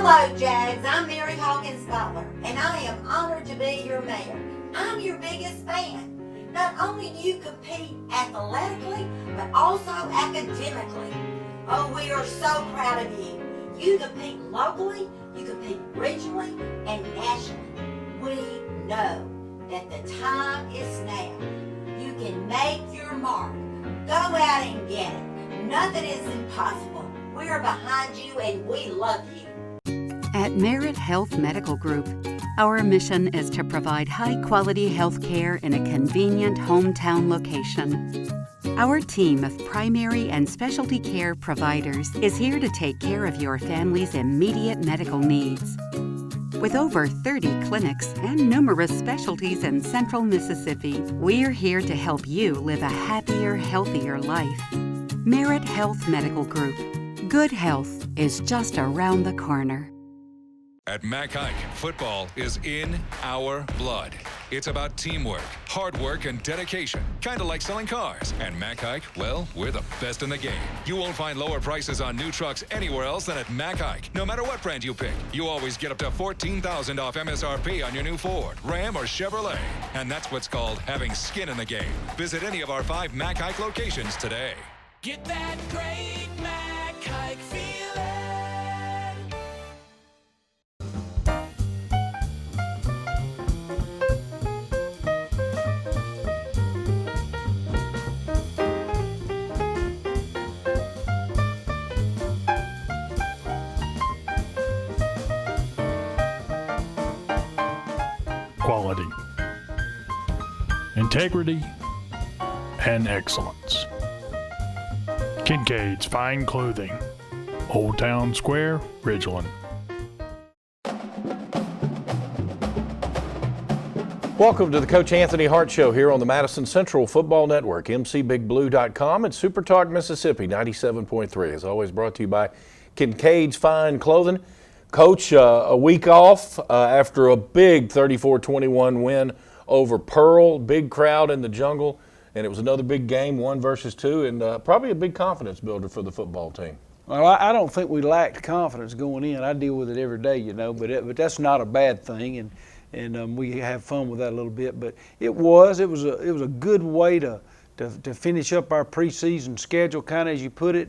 Hello, Jags. I'm Mary Hawkins Butler, and I am honored to be your mayor. I'm your biggest fan. Not only do you compete athletically, but also academically. Oh, we are so proud of you. You compete locally, you compete regionally, and nationally. We know that the time is now. You can make your mark. Go out and get it. Nothing is impossible. We are behind you and we love you. At Merit Health Medical Group, our mission is to provide high-quality health care in a convenient hometown location. Our team of primary and specialty care providers is here to take care of your family's immediate medical needs. With over 30 clinics and numerous specialties in Central Mississippi, we're here to help you live a happier, healthier life. Merit Health Medical Group. Good health is just around the corner. At Mac Hike, football is in our blood. It's about teamwork, hard work, and dedication. Kind of like selling cars. And Mac Hike, well, we're the best in the game. You won't find lower prices on new trucks anywhere else than at Mac Hike. No matter what brand you pick, you always get up to $14,000 off MSRP on your new Ford, Ram, or Chevrolet. And that's what's called having skin in the game. Visit any of our 5 Mac Hike locations today. Get that great Mac Hike feeling. Quality, integrity, and excellence. Kincaid's Fine Clothing, Old Town Square, Ridgeland. Welcome to the Coach Anthony Hart Show here on the Madison Central Football Network, mcbigblue.com, and Super Talk Mississippi 97.3. As always, brought to you by Kincaid's Fine Clothing. Coach, a week off after a big 34-21 win over Pearl. Big crowd in the jungle, and it was another big game, 1 versus 2, and probably a big confidence builder for the football team. Well, I don't think we lacked confidence going in. I deal with it every day, you know, but that's not a bad thing, and we have fun with that a little bit. But it was a good way to finish up our preseason schedule, kind of as you put it,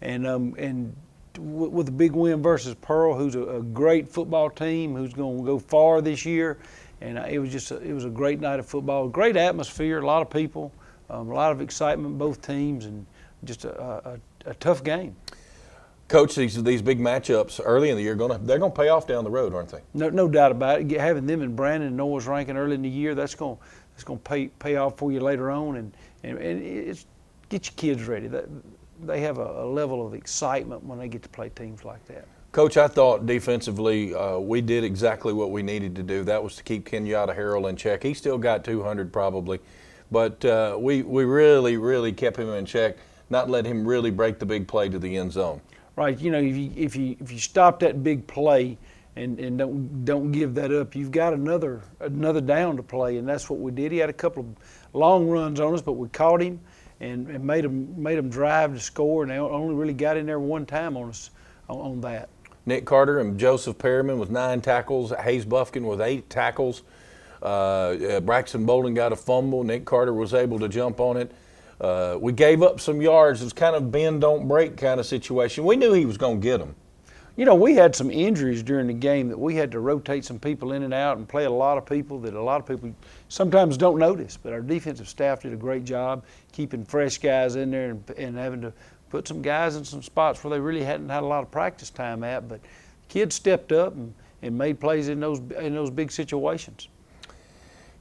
and with a big win versus Pearl, who's a great football team, who's going to go far this year, and it was a great night of football, great atmosphere, a lot of people, a lot of excitement, both teams, and just a tough game. Coach, these big matchups early in the year, they're going to pay off down the road, aren't they? No doubt about it. Having them in Brandon and Noah's ranking early in the year, that's going to pay off for you later on, and it's get your kids ready. They have a level of excitement when they get to play teams like that. Coach, I thought defensively we did exactly what we needed to do. That was to keep Kenyatta Harrell in check. He still got 200 probably, but we really, really kept him in check, not let him really break the big play to the end zone. Right. You know, if you stop that big play and don't give that up, you've got another down to play, and that's what we did. He had a couple of long runs on us, but we caught him and made him drive to score, and they only really got in there one time on us on that. Nick Carter and Joseph Perryman with 9 tackles, Hayes Buffkin with 8 tackles. Braxton Bolden got a fumble. Nick Carter was able to jump on it. We gave up some yards. It was kind of bend, don't break kind of situation. We knew he was going to get them. You know, we had some injuries during the game that we had to rotate some people in and out and play a lot of people that a lot of people sometimes don't notice. But our defensive staff did a great job keeping fresh guys in there and having to put some guys in some spots where they really hadn't had a lot of practice time at. But kids stepped up and made plays in those big situations.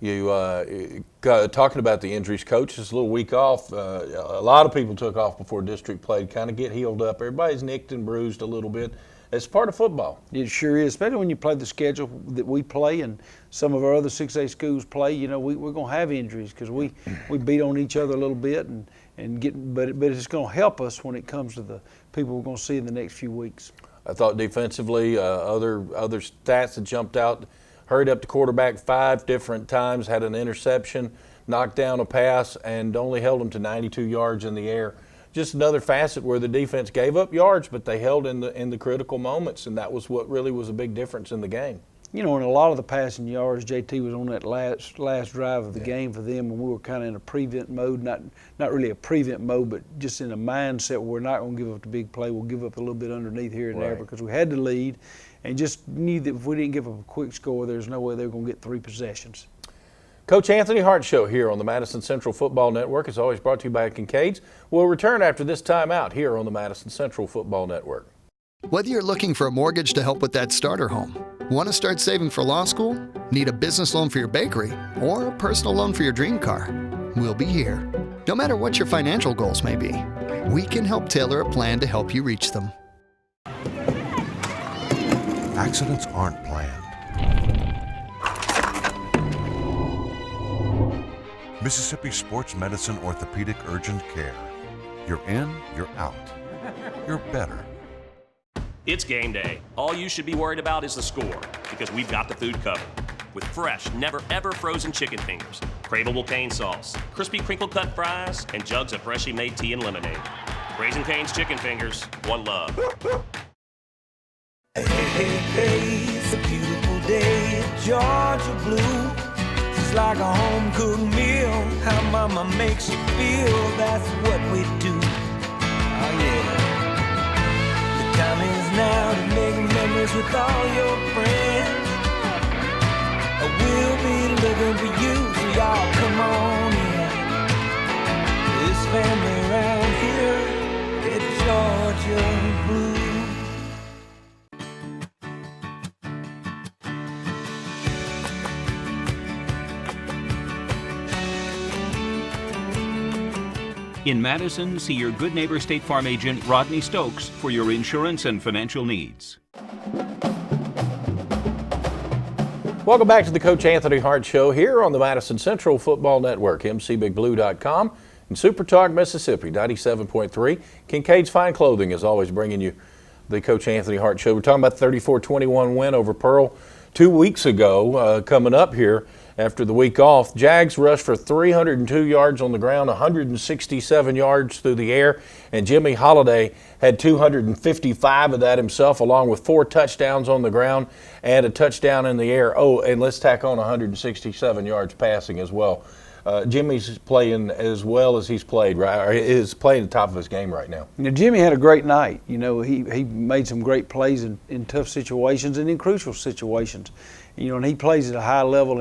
You talking about the injuries, Coach, this little week off, a lot of people took off before district played, kind of get healed up. Everybody's nicked and bruised a little bit. It's part of football. It sure is, especially when you play the schedule that we play and some of our other 6A schools play. You know, we're going to have injuries because we beat on each other a little bit but it's going to help us when it comes to the people we're going to see in the next few weeks. I thought defensively, other stats that jumped out. Hurried up the quarterback 5 different times, had an interception, knocked down a pass, and only held him to 92 yards in the air. just another facet where the defense gave up yards, but they held in the critical moments, and that was what really was a big difference in the game. You know, in a lot of the passing yards, JT was on that last drive of the game for them, and we were kind of in a prevent mode, not really a prevent mode, but just in a mindset where we're not going to give up the big play. We'll give up a little bit underneath here and there because we had to lead, and just knew that if we didn't give up a quick score, there's no way they were going to get 3 possessions. Coach Anthony Hart Show here on the Madison Central Football Network is always brought to you by Kincaid's. We'll return after this timeout here on the Madison Central Football Network. Whether you're looking for a mortgage to help with that starter home, want to start saving for law school, need a business loan for your bakery, or a personal loan for your dream car, we'll be here. No matter what your financial goals may be, we can help tailor a plan to help you reach them. Accidents aren't planned. Mississippi Sports Medicine Orthopedic Urgent Care. You're in, you're out. You're better. It's game day. All you should be worried about is the score, because we've got the food covered. With fresh, never ever frozen chicken fingers, craveable cane sauce, crispy crinkle cut fries, and jugs of freshly made tea and lemonade. Raising Cane's Chicken Fingers, one love. Hey, hey, hey, it's a beautiful day in Georgia blue. It's like a home-cooked meal. How mama makes you feel, that's what we do. Oh yeah. The time is now to make memories with all your friends. We'll be looking for you, so y'all come on in. This family around here, it's Georgia blue. In Madison, see your good neighbor State Farm agent Rodney Stokes for your insurance and financial needs. Welcome back to the Coach Anthony Hart Show here on the Madison Central Football Network, mcbigblue.com, and Super Talk Mississippi 97.3. Kincaid's Fine Clothing is always bringing you the Coach Anthony Hart Show. We're talking about the 34-21 win over Pearl 2 weeks ago, coming up here after the week off. Jags rushed for 302 yards on the ground, 167 yards through the air, and Jimmy Holiday had 255 of that himself, along with 4 touchdowns on the ground and a touchdown in the air. Oh, and let's tack on 167 yards passing as well. Jimmy's playing as well as he's played, right? Or is playing the top of his game right now. You know, Jimmy had a great night. You know, he made some great plays in tough situations and in crucial situations. You know, and he plays at a high level.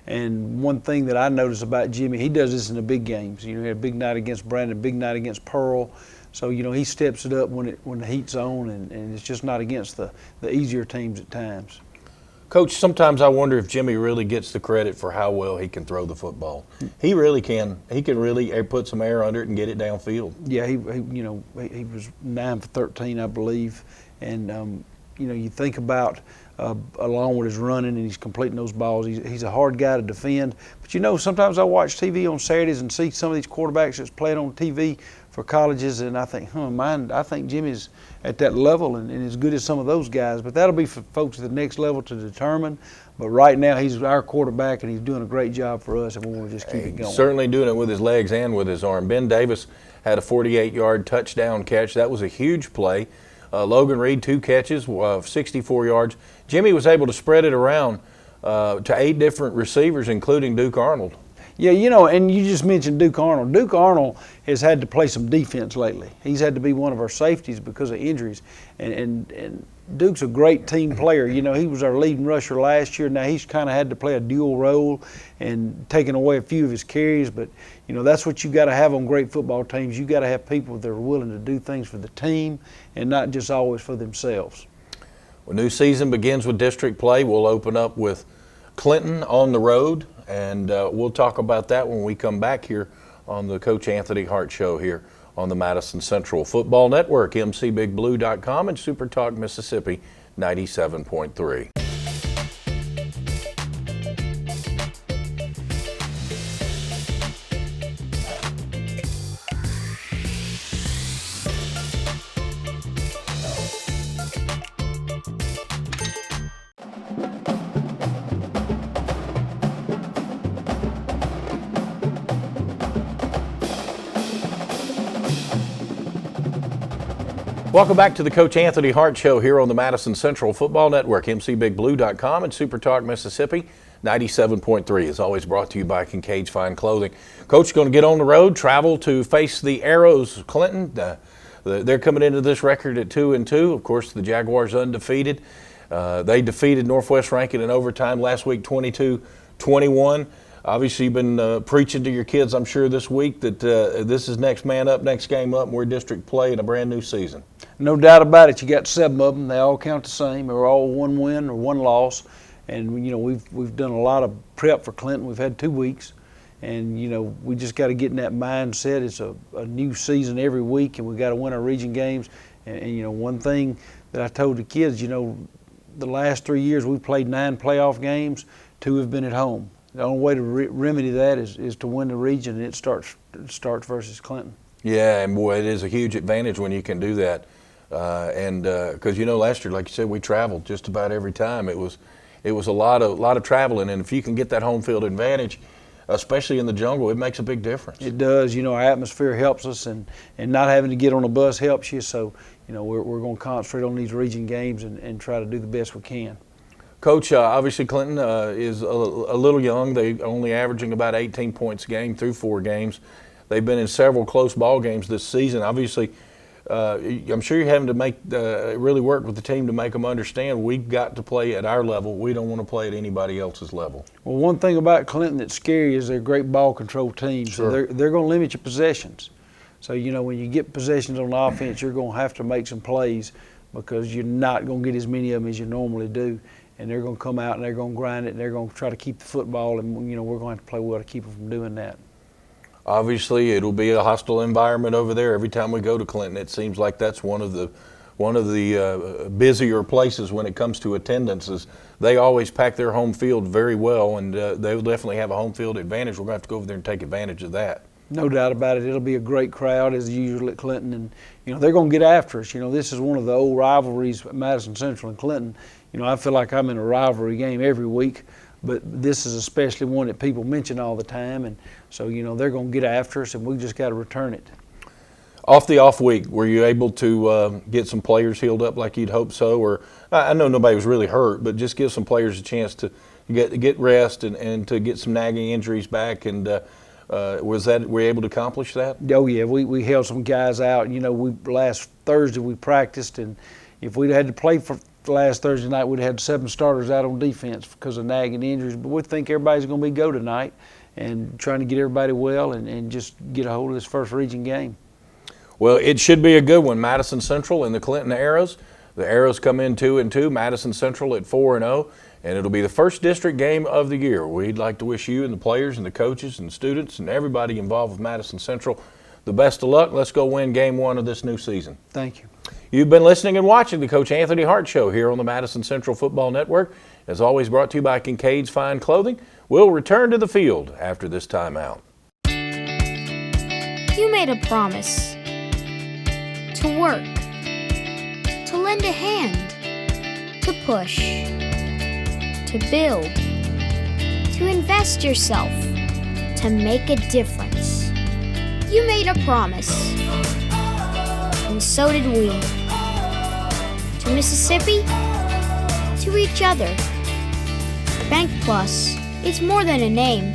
And one thing that I noticed about Jimmy, he does this in the big games. You know, he had a big night against Brandon, big night against Pearl. So, you know, he steps it up when the heat's on, and it's just not against the easier teams at times. Coach, sometimes I wonder if Jimmy really gets the credit for how well he can throw the football. He really can. He can really put some air under it and get it downfield. Yeah, he was 9 for 13, I believe. And, you know, you think about along with his running and he's completing those balls, he's a hard guy to defend. But, you know, sometimes I watch TV on Saturdays and see some of these quarterbacks that's playing on TV for colleges, and I think, I think Jimmy's at that level and as good as some of those guys. But that'll be for folks at the next level to determine. But right now, he's our quarterback, and he's doing a great job for us, and we'll just keep it going. Certainly doing it with his legs and with his arm. Ben Davis had a 48-yard touchdown catch. That was a huge play. Logan Reed, 2 catches, 64 yards. Jimmy was able to spread it around to 8 different receivers, including Duke Arnold. Yeah, you know, and you just mentioned Duke Arnold. Duke Arnold has had to play some defense lately. He's had to be one of our safeties because of injuries. And Duke's a great team player. You know, he was our leading rusher last year. Now he's kind of had to play a dual role and taking away a few of his carries. But, you know, that's what you got to have on great football teams. You got to have people that are willing to do things for the team and not just always for themselves. Well, new season begins with district play. We'll open up with Clinton on the road, and we'll talk about that when we come back here on the Coach Anthony Hart Show here on the Madison Central Football Network, mcbigblue.com, and Super Talk Mississippi 97.3. Welcome back to the Coach Anthony Hart Show here on the Madison Central Football Network, mcbigblue.com and Super Talk Mississippi 97.3 is always brought to you by Kincaid's Fine Clothing. Coach is going to get on the road, travel to face the Arrows Clinton. They're coming into this record at 2-2. Of course, the Jaguars undefeated. They defeated Northwest Rankin in overtime last week, 22-21. Obviously, you've been preaching to your kids, I'm sure, this week that this is next man up, next game up, and we're district play in a brand new season. No doubt about it. You got 7 of them. They all count the same. They're all 1 win or 1 loss. And, you know, we've done a lot of prep for Clinton. We've had 2 weeks. And, you know, we just got to get in that mindset. It's a new season every week, and we got to win our region games. And, you know, one thing that I told the kids, you know, the last 3 years we've played 9 playoff games. 2 have been at home. The only way to remedy that is to win the region, and it starts versus Clinton. Yeah, and boy, it is a huge advantage when you can do that. Because you know, last year, like you said, we traveled just about every time. It was a lot of traveling, and if you can get that home field advantage, especially in the jungle, it makes a big difference. It does. You know, our atmosphere helps us, and not having to get on a bus helps you. So, you know, we're going to concentrate on these region games and try to do the best we can. Coach, obviously Clinton is a little young. They're only averaging about 18 points a game through 4 games. They've been in several close ball games this season. Obviously, I'm sure you're having to make really work with the team to make them understand we've got to play at our level. We don't want to play at anybody else's level. Well, one thing about Clinton that's scary is they're a great ball control team. Sure. So they're going to limit your possessions. So, you know, when you get possessions on offense, you're going to have to make some plays because you're not going to get as many of them as you normally do. And they're going to come out and they're going to grind it and they're going to try to keep the football, and, you know, we're going to have to play well to keep them from doing that. Obviously, it'll be a hostile environment over there. Every time we go to Clinton, it seems like that's one of the busier places when it comes to attendances. They always pack their home field very well, and they'll definitely have a home field advantage. We're going to have to go over there and take advantage of that. No doubt about it. It'll be a great crowd as usual at Clinton, and, you know, they're going to get after us. You know, this is one of the old rivalries, Madison Central and Clinton. You know, I feel like I'm in a rivalry game every week, but this is especially one that people mention all the time, and so, you know, they're going to get after us, and we just got to return it. Off the off week, were you able to get some players healed up like you'd hope so? Or I know nobody was really hurt, but just give some players a chance to get rest and to get some nagging injuries back. And were you able to accomplish that? Oh yeah, we held some guys out. You know, last Thursday we practiced, and if we'd had to play for last Thursday night, we'd had 7 starters out on defense because of nagging injuries. But we think everybody's going to be go tonight, and trying to get everybody well and just get a hold of this first region game. Well, it should be a good one. Madison Central and the Clinton Arrows. The Arrows come in 2-2. Madison Central at 4-0, and it'll be the first district game of the year. We'd like to wish you and the players and the coaches and students and everybody involved with Madison Central the best of luck. Let's go win game 1 of this new season. Thank you. You've been listening and watching the Coach Anthony Hart Show here on the Madison Central Football Network. As always, brought to you by Kincaid's Fine Clothing. We'll return to the field after this timeout. You made a promise to work, to lend a hand, to push, to build, to invest yourself, to make a difference. You made a promise, and so did we. To Mississippi, to each other. Bank Plus, it's more than a name.